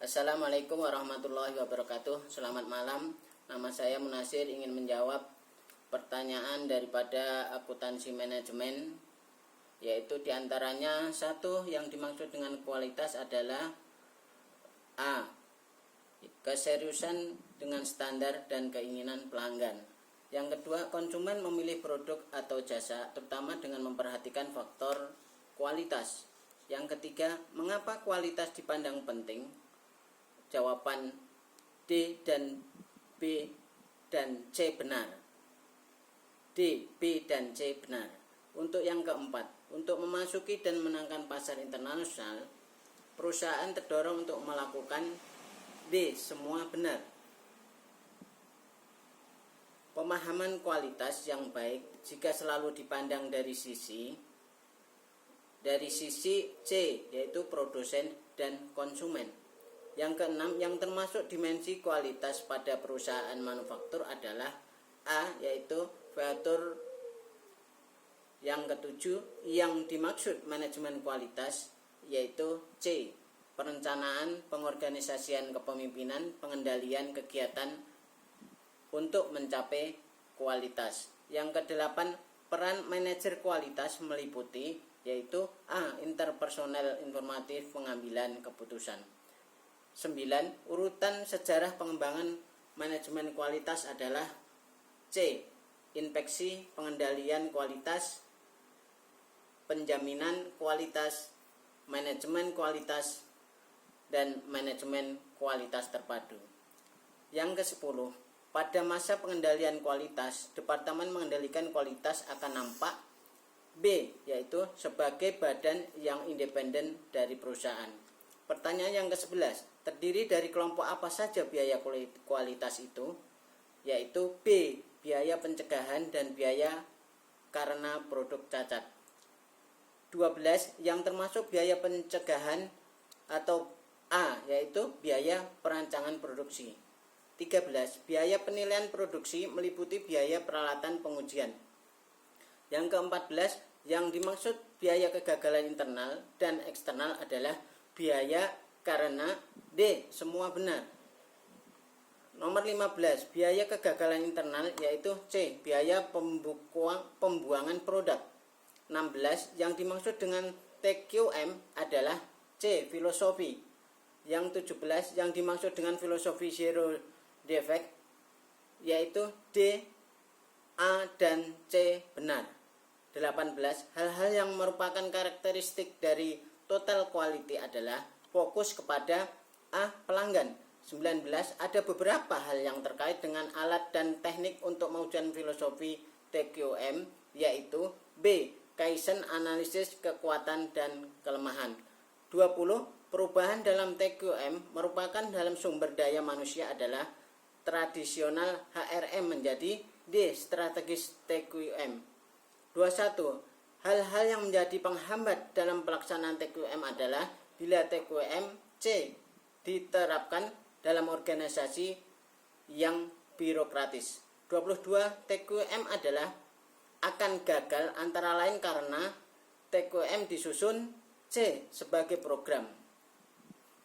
Assalamualaikum warahmatullahi wabarakatuh. Selamat malam. Nama saya Munasir, ingin menjawab pertanyaan daripada akuntansi manajemen, yaitu diantaranya satu, yang dimaksud dengan kualitas adalah A. Keseriusan dengan standar dan keinginan pelanggan. Yang kedua, konsumen memilih produk atau jasa terutama dengan memperhatikan faktor kualitas. Yang ketiga, mengapa kualitas dipandang penting? Jawaban D dan B dan C benar. D, B, dan C benar. Untuk yang keempat, untuk memasuki dan menangkan pasar internasional, perusahaan terdorong untuk melakukan D, semua benar. Pemahaman kualitas yang baik jika selalu dipandang dari sisi C, yaitu produsen dan konsumen. Yang keenam, yang termasuk dimensi kualitas pada perusahaan manufaktur adalah A, yaitu fitur. Yang ketujuh, yang dimaksud manajemen kualitas yaitu C, perencanaan, pengorganisasian kepemimpinan, pengendalian kegiatan untuk mencapai kualitas. Yang kedelapan, peran manajer kualitas meliputi yaitu A, interpersonal informatif pengambilan keputusan. 9. Urutan sejarah pengembangan manajemen kualitas adalah C, inspeksi, pengendalian kualitas, penjaminan kualitas, manajemen kualitas, dan manajemen kualitas terpadu. Yang ke-10, pada masa pengendalian kualitas, Departemen Mengendalikan Kualitas akan nampak B, yaitu sebagai badan yang independen dari perusahaan. Pertanyaan yang ke-11, terdiri dari kelompok apa saja biaya kualitas itu? Yaitu B, biaya pencegahan dan biaya karena produk cacat. 12, yang termasuk biaya pencegahan atau A, yaitu biaya perancangan produksi. 13, biaya penilaian produksi meliputi biaya peralatan pengujian. Yang ke-14, yang dimaksud biaya kegagalan internal dan eksternal adalah biaya karena D, semua benar. Nomor 15, biaya kegagalan internal yaitu C, biaya pembuangan produk. 16, yang dimaksud dengan TQM adalah C, filosofi. Yang 17, yang dimaksud dengan filosofi zero defect yaitu D, A, dan C benar. 18, hal-hal yang merupakan karakteristik dari total quality adalah fokus kepada A, pelanggan. 19, ada beberapa hal yang terkait dengan alat dan teknik untuk mewujudkan filosofi TQM yaitu B, Kaizen analisis kekuatan dan kelemahan. 20, perubahan dalam TQM merupakan dalam sumber daya manusia adalah tradisional HRM menjadi D, strategis TQM. 21, hal-hal yang menjadi penghambat dalam pelaksanaan TQM adalah bila TQM C diterapkan dalam organisasi yang birokratis. 22, TQM adalah akan gagal antara lain karena TQM disusun C sebagai program.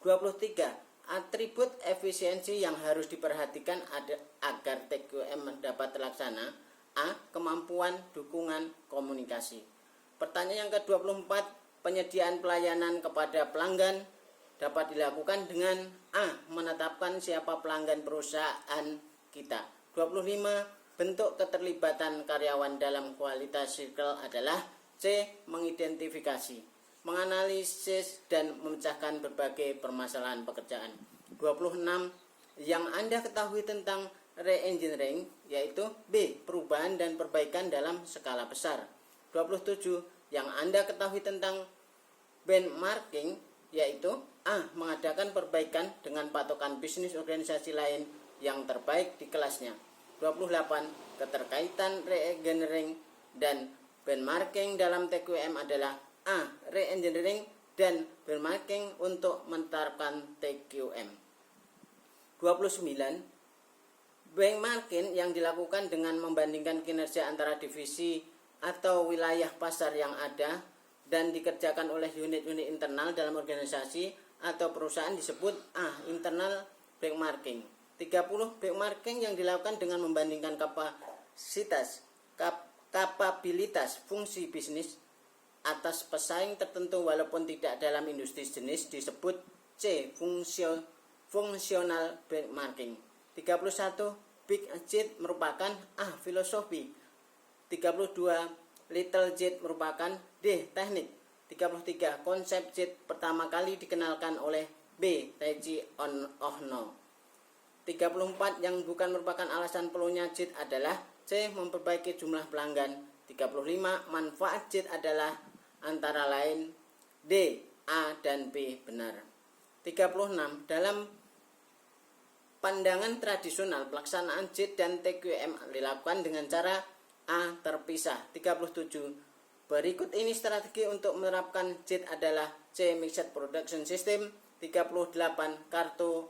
23, atribut efisiensi yang harus diperhatikan agar TQM dapat terlaksana. A, kemampuan dukungan komunikasi. Pertanyaan yang ke-24, penyediaan pelayanan kepada pelanggan dapat dilakukan dengan A, menetapkan siapa pelanggan perusahaan kita. 25, bentuk keterlibatan karyawan dalam kualitas circle adalah C, mengidentifikasi, menganalisis dan memecahkan berbagai permasalahan pekerjaan. 26, yang Anda ketahui tentang re-engineering yaitu B, perubahan dan perbaikan dalam skala besar. 27, yang Anda ketahui tentang benchmarking yaitu A, mengadakan perbaikan dengan patokan bisnis organisasi lain yang terbaik di kelasnya. 28, keterkaitan re-engineering dan benchmarking dalam TQM adalah A, re-engineering dan benchmarking untuk menerapkan TQM. 29, benchmarking yang dilakukan dengan membandingkan kinerja antara divisi atau wilayah pasar yang ada dan dikerjakan oleh unit-unit internal dalam organisasi atau perusahaan disebut internal benchmarking. 30 benchmarking yang dilakukan dengan membandingkan kapabilitas fungsi bisnis atas pesaing tertentu walaupun tidak dalam industri jenis disebut C. Fungsional benchmarking. 31 Big JIT merupakan filosofi. 32 Little JIT merupakan D. Teknik. 33 Konsep JIT pertama kali dikenalkan oleh B. Taichi Ohno. 34 yang bukan merupakan alasan perlunya JIT adalah C. Memperbaiki jumlah pelanggan. 35 manfaat JIT adalah antara lain D. A dan B benar. 36 dalam pandangan tradisional pelaksanaan JIT dan TQM dilakukan dengan cara A. Terpisah. 37 berikut ini strategi untuk menerapkan JIT adalah C. Mixed Production System. 38 kartu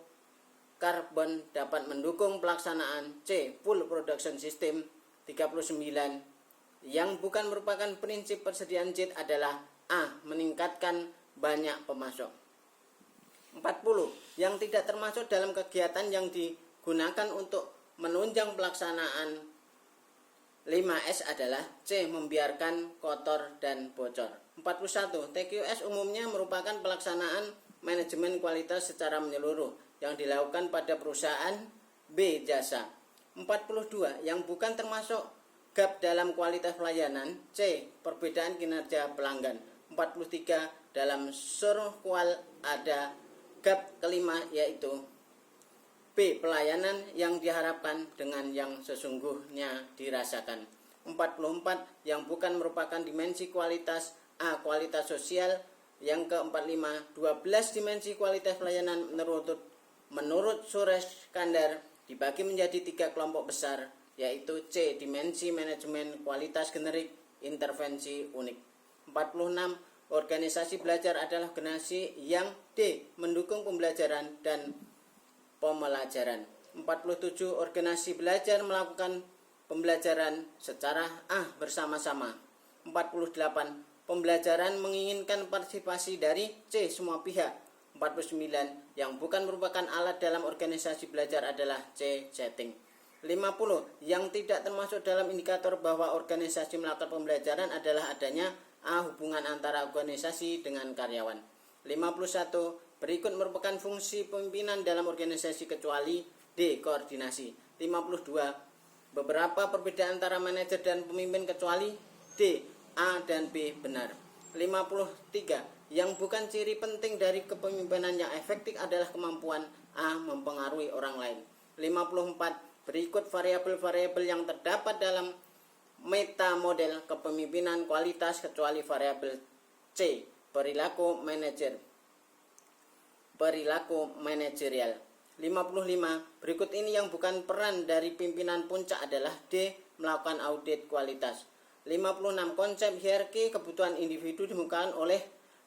karbon dapat mendukung pelaksanaan C. Full Production System. 39 yang bukan merupakan prinsip persediaan JIT adalah A. Meningkatkan banyak pemasok. 40 yang tidak termasuk dalam kegiatan yang digunakan untuk menunjang pelaksanaan 5S adalah C. Membiarkan kotor dan bocor. 41 TQS umumnya merupakan pelaksanaan manajemen kualitas secara menyeluruh yang dilakukan pada perusahaan B. Jasa. 42 yang bukan termasuk gap dalam kualitas pelayanan C. Perbedaan kinerja pelanggan. 43 dalam surkual ada gap kelima yaitu B. Pelayanan yang diharapkan dengan yang sesungguhnya dirasakan. 44 yang bukan merupakan dimensi kualitas A. Kualitas sosial. Yang ke-45 12 dimensi kualitas pelayanan menurut Suresh Kandar dibagi menjadi 3 kelompok besar yaitu C. Dimensi manajemen kualitas generik, intervensi unik. 46 organisasi belajar adalah organisasi yang D. Mendukung pembelajaran dan pembelajaran. 47 organisasi belajar melakukan pembelajaran secara bersama-sama. 48 pembelajaran menginginkan partisipasi dari C. Semua pihak. 49 yang bukan merupakan alat dalam organisasi belajar adalah C. Setting. 50 yang tidak termasuk dalam indikator bahwa organisasi melakukan pembelajaran adalah adanya A. Hubungan antara organisasi dengan karyawan. 51 berikut merupakan fungsi pimpinan dalam organisasi kecuali D. Koordinasi. 52 beberapa perbedaan antara manajer dan pemimpin kecuali D. A dan B benar. 53 yang bukan ciri penting dari kepemimpinan yang efektif adalah kemampuan A. Mempengaruhi orang lain. 54 berikut variabel-variabel yang terdapat dalam meta model kepemimpinan kualitas kecuali variabel C. Perilaku manajerial. 55 berikut ini yang bukan peran dari pimpinan puncak adalah D. Melakukan audit kualitas. 56 konsep hierarki kebutuhan individu dikemukakan oleh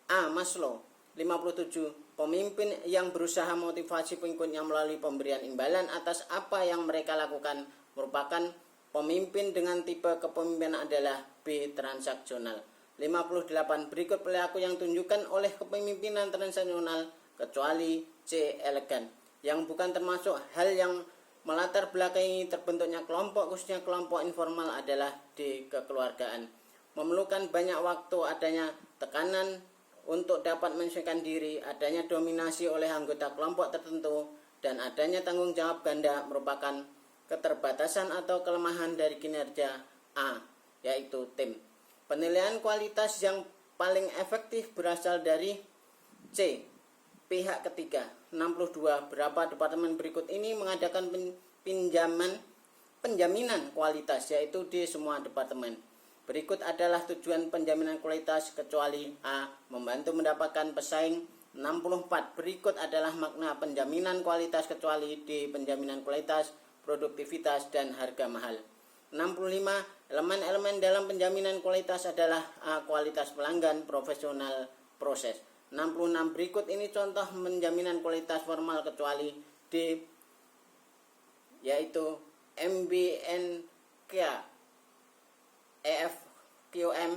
A. Maslow. 57 pemimpin yang berusaha motivasi pengikutnya melalui pemberian imbalan atas apa yang mereka lakukan merupakan pemimpin dengan tipe kepemimpinan adalah B. Transaksional. 58 berikut perilaku yang tunjukkan oleh kepemimpinan transaksional kecuali C. Elegan. Yang bukan termasuk hal yang melatar belakangi terbentuknya kelompok khususnya kelompok informal adalah D. Kekeluargaan. Memerlukan banyak waktu, adanya tekanan untuk dapat menyesuaikan diri, adanya dominasi oleh anggota kelompok tertentu, dan adanya tanggung jawab ganda merupakan keterbatasan atau kelemahan dari kinerja A, yaitu tim. Penilaian kualitas yang paling efektif berasal dari C. Pihak ketiga. 62 berapa departemen berikut ini mengadakan penjaminan kualitas yaitu D. Semua departemen. Berikut adalah tujuan penjaminan kualitas kecuali A. Membantu mendapatkan pesaing. 64 berikut adalah makna penjaminan kualitas kecuali D. Penjaminan kualitas, produktivitas, dan harga mahal. 65 elemen-elemen dalam penjaminan kualitas adalah A. Kualitas pelanggan, profesional, proses. 66 berikut ini contoh penjaminan kualitas formal kecuali D, yaitu MBNK, EFQM,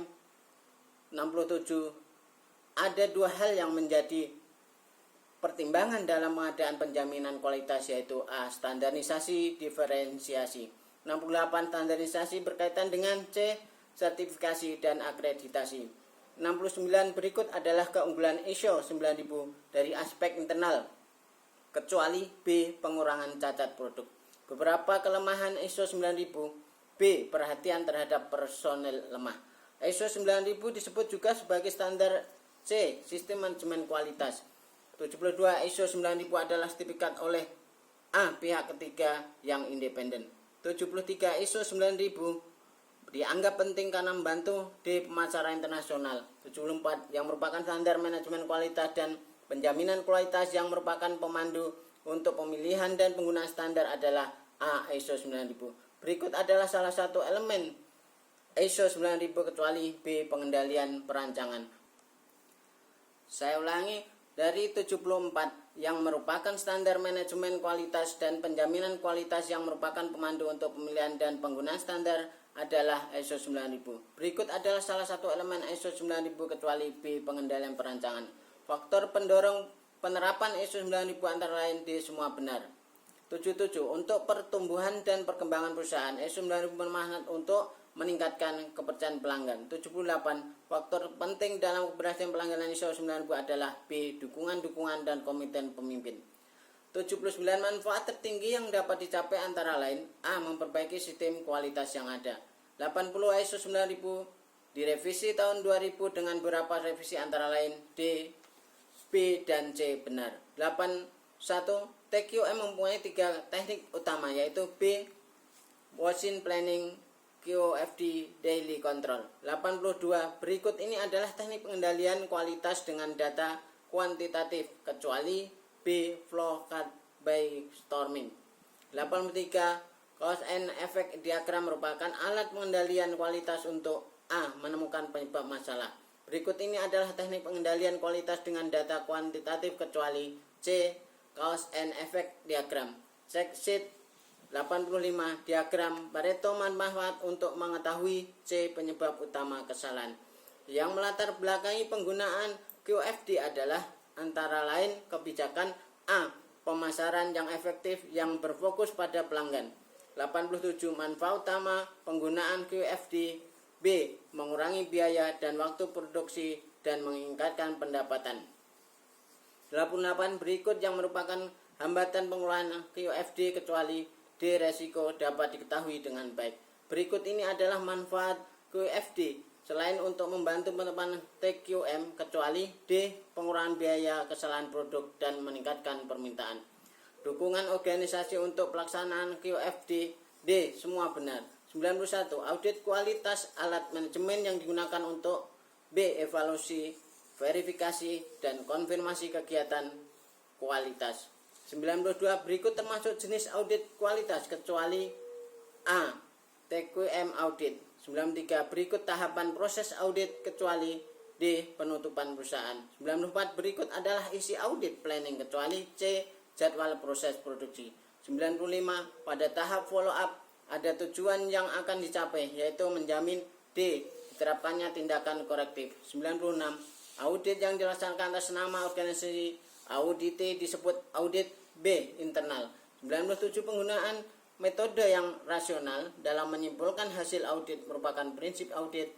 ada dua hal yang menjadi pertimbangan dalam pengadaan penjaminan kualitas, yaitu A. Standarisasi diferensiasi. 68. Standarisasi berkaitan dengan C. Sertifikasi dan akreditasi. 69. Berikut adalah keunggulan ISO 9000 dari aspek internal, kecuali B. Pengurangan cacat produk. Beberapa kelemahan ISO 9000. B. Perhatian terhadap personel lemah. ISO 9000 disebut juga sebagai standar C. Sistem manajemen kualitas. 72. ISO 9000 adalah sertifikat oleh A. Pihak ketiga yang independen. 73. ISO 9000 dianggap penting karena membantu di pemasaran internasional. 74. Yang merupakan standar manajemen kualitas dan penjaminan kualitas yang merupakan pemandu untuk pemilihan dan penggunaan standar adalah A. ISO 9000. Berikut adalah salah satu elemen ISO 9000 kecuali B. Pengendalian perancangan. Saya ulangi, dari 74 yang merupakan standar manajemen kualitas dan penjaminan kualitas yang merupakan pemandu untuk pemilihan dan penggunaan standar adalah ISO 9000. Berikut adalah salah satu elemen ISO 9000 kecuali B. Pengendalian perancangan. Faktor pendorong penerapan ISO 9000 antara lain D. Semua benar. 77. Untuk pertumbuhan dan perkembangan perusahaan, ISO 9000 bermanfaat untuk meningkatkan kepercayaan pelanggan. 78. Faktor penting dalam keberhasilan pelanggan ISO 9000 adalah B. Dukungan dan komitmen pemimpin. 79. Manfaat tertinggi yang dapat dicapai antara lain A. Memperbaiki sistem kualitas yang ada. 80. ISO 9000 direvisi tahun 2000 dengan beberapa revisi antara lain D, B, dan C benar. 81. TQM mempunyai 3 teknik utama, yaitu B. Working Planning, QFD, Daily Control. 82. Berikut ini adalah teknik pengendalian kualitas dengan data kuantitatif, kecuali B. Flowchart by storming. 83. Cause and Effect Diagram merupakan alat pengendalian kualitas untuk A. Menemukan penyebab masalah. Berikut ini adalah teknik pengendalian kualitas dengan data kuantitatif, kecuali C. Cause and Effect Diagram. Check sheet 85. Diagram Pareto manfaat untuk mengetahui C. Penyebab utama kesalahan. Yang melatar belakangi penggunaan QFD adalah antara lain kebijakan A. Pemasaran yang efektif yang berfokus pada pelanggan. 87. Manfaat utama penggunaan QFD. B. Mengurangi biaya dan waktu produksi dan meningkatkan pendapatan. 88. Berikut yang merupakan hambatan penggunaan QFD kecuali D. Resiko dapat diketahui dengan baik. Berikut ini adalah manfaat QFD. Selain untuk membantu penerapan TQM, kecuali D. Pengurangan biaya, kesalahan produk, dan meningkatkan permintaan. Dukungan organisasi untuk pelaksanaan QFD D. Semua benar. 91. Audit kualitas alat manajemen yang digunakan untuk B. Evaluasi, verifikasi, dan konfirmasi kegiatan kualitas. 92. Berikut termasuk jenis audit kualitas kecuali A. TQM audit. 93. Berikut tahapan proses audit kecuali D. Penutupan perusahaan. 94. Berikut adalah isi audit planning kecuali C. Jadwal proses produksi. 95. Pada tahap follow up ada tujuan yang akan dicapai, yaitu menjamin D. Diterapkannya tindakan korektif. 96. Audit yang dilaksanakan atas nama organisasi audite disebut audit B. Internal. 97. Penggunaan metode yang rasional dalam menyimpulkan hasil audit merupakan prinsip audit.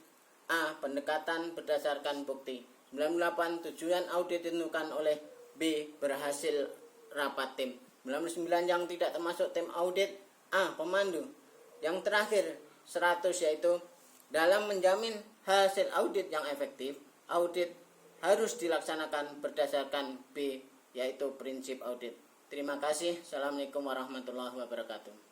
A. Pendekatan berdasarkan bukti. 98. Tujuan audit ditentukan oleh B. Berhasil rapat tim. 99. Yang tidak termasuk tim audit. A. Pemandu. Yang terakhir 100, yaitu dalam menjamin hasil audit yang efektif, audit harus dilaksanakan berdasarkan B, yaitu prinsip audit. Terima kasih. Assalamualaikum warahmatullahi wabarakatuh.